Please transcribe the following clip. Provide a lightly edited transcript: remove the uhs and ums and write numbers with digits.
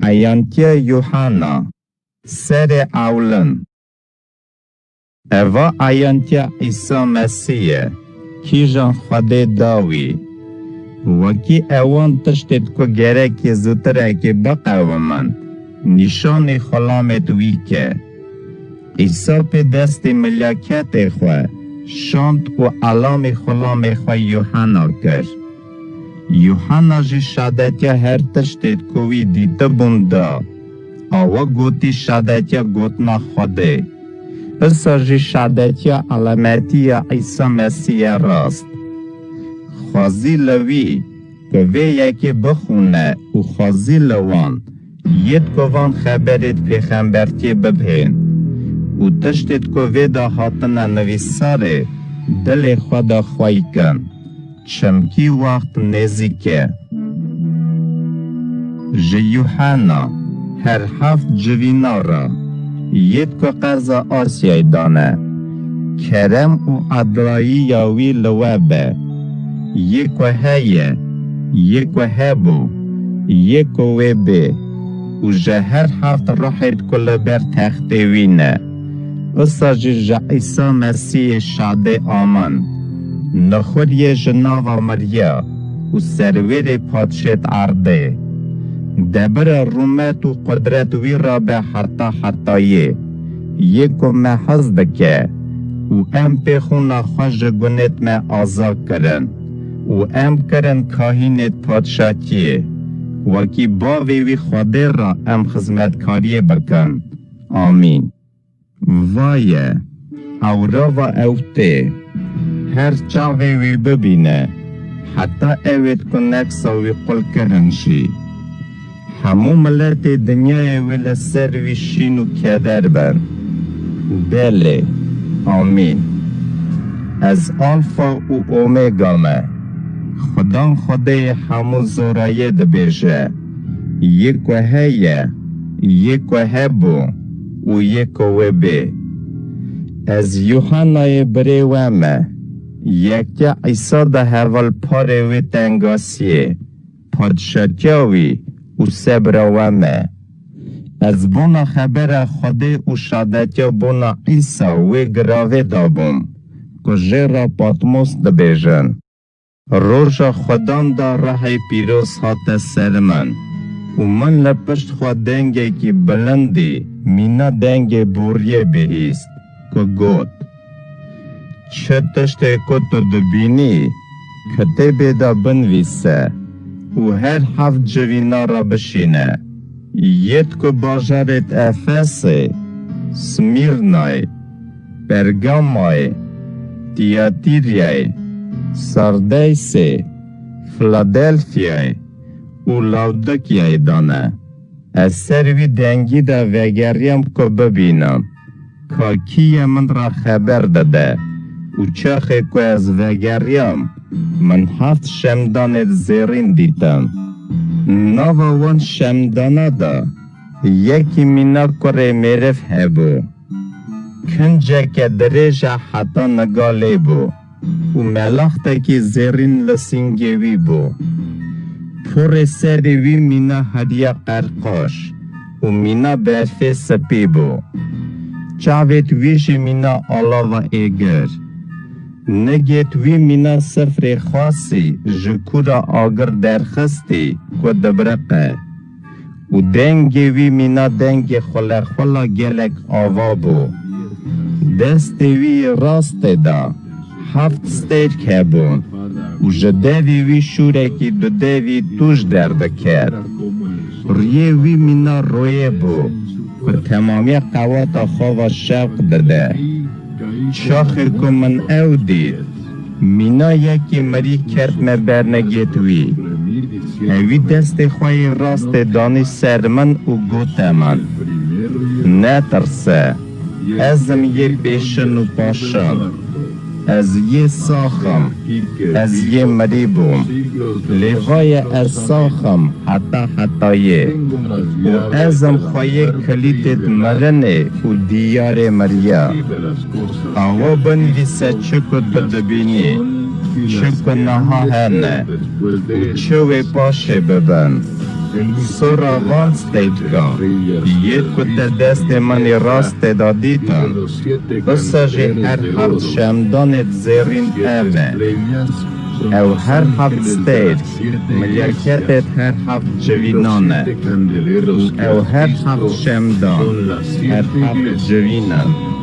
Ayantia Yohana Sere Aulen Eva ayantia Isa Mesih Kijan Khade Dawi Waki ewan tشتت کو gerek زوتره که بقومند نشان خلامت وی که عیسی به دست ملکت خواه شاند و علام خلام خواه یوحنا کرد یوحنا جی شادتیا هر تشتت کوی دیده بونده آوا گوتی شادتیا گوتنا خوده اسا جی شادتیا علامتی عیسی مسیح راست خوازی لوی که وی یکی بخونه و خوازی لوان ید کوان خبرت پیغمبرتی ببین و تشتت کو وی دا هاتنا نویساره دل خدا خواهی کن چمکی وقت نزیکه جی یوحنا هر هفت جوینا را ید کو قرض آسیای دانه کرم و عدلایی یاوی لوابه یک و هیه یک و هبو یک و ویبه و جهر هفت راحت کل بر تختوینه اسا جا عیسی مسیح شاده آمن نخور یه جناو مریا و سرور پادشت عرده دبر رومت و قدرت وی را به حتایه یک و محض دکه و ام پیخون خوش گونت ما آزا کرن و ام کرن کاهینت پادشاتیه وکی باوی خواده را ام خدمتکاری بکن آمین وایه اورا و اوته هر چاوی وی ببینه حتی اوید کنک ساوی قل کرنشی همو ملت دنیای ویل سروی شینو کدر بر بله آمین از آلفا و اومگا مه خدا خدای همو زورایه دبیجه یک و هیه یک و هبو و یک و بی از یوحنای بری ومه یکی عیسی ده هول پاره وی تنگاسیه پادشاتیاوی و سبر ومه از بونا خبر خدای و شادتیا بونا عیسی وی گراوه دابم کجه را پاتموس دبیجن روژا خودان دا راه پیروز هات سر من و من لپشت خود دنگه کی بلندی مینا دنگه بوریه بهیست که گوت چه تشته که تو دبینی کتبه دا بنویسه و هر هفت جوینا را بشینه ید که باجرت افسه سمیرنای پرگامای تیاتیریای ساردیسه فلادلفیای و لاودکیای دانه از سروی دنگی دا وگریم که ببینم که کی من را خبر داده و چخه که از وگریم من هفت شمدانت زیرین دیدم نوان شمدانه دا یکی مینا کره میرف هبو کنجه که دریجه حتی نگاله بو و ملاخته که زیرین لسینگوی بو پر سری وی مینا هدیه قرقاش و مینا برفه سپی بو چاویت ویش مینا آلا و ایگر نگیت وی مینا سفر خاصی جکورا آگر درخستی که دبرقه و دنگی وی مینا دنگ خلا گلک آوا بو دست وی راست دا هفت ستیر که بون و جدوی وی شوره که دو دوی توش درد کرد ریه وی مینا رویه بو و تمامی قوات خواه شوق داده شاخه که من او دید مینا یکی مری کرد ما برنگیت وی اوی دست خواه راست دانی سر من و گوت من نترسه ازم یه پیشن و پاشن از یه ساخم از یه مریبوم لغای از ساخم حتایه و ازم خواهی کلیدت مرنه و دیار مریا آوا بنویسه چکت بدبینی چکت نها هنه و چوه پاشه ببن سورا وانستیدگا یک کت دست من راست دادیتا بساجی هر هفت شمدانت زیرین اوه او هر هفت ستید ملیکتت هر هفت جوینانه او هر هفت شمدان هر هفت جوینان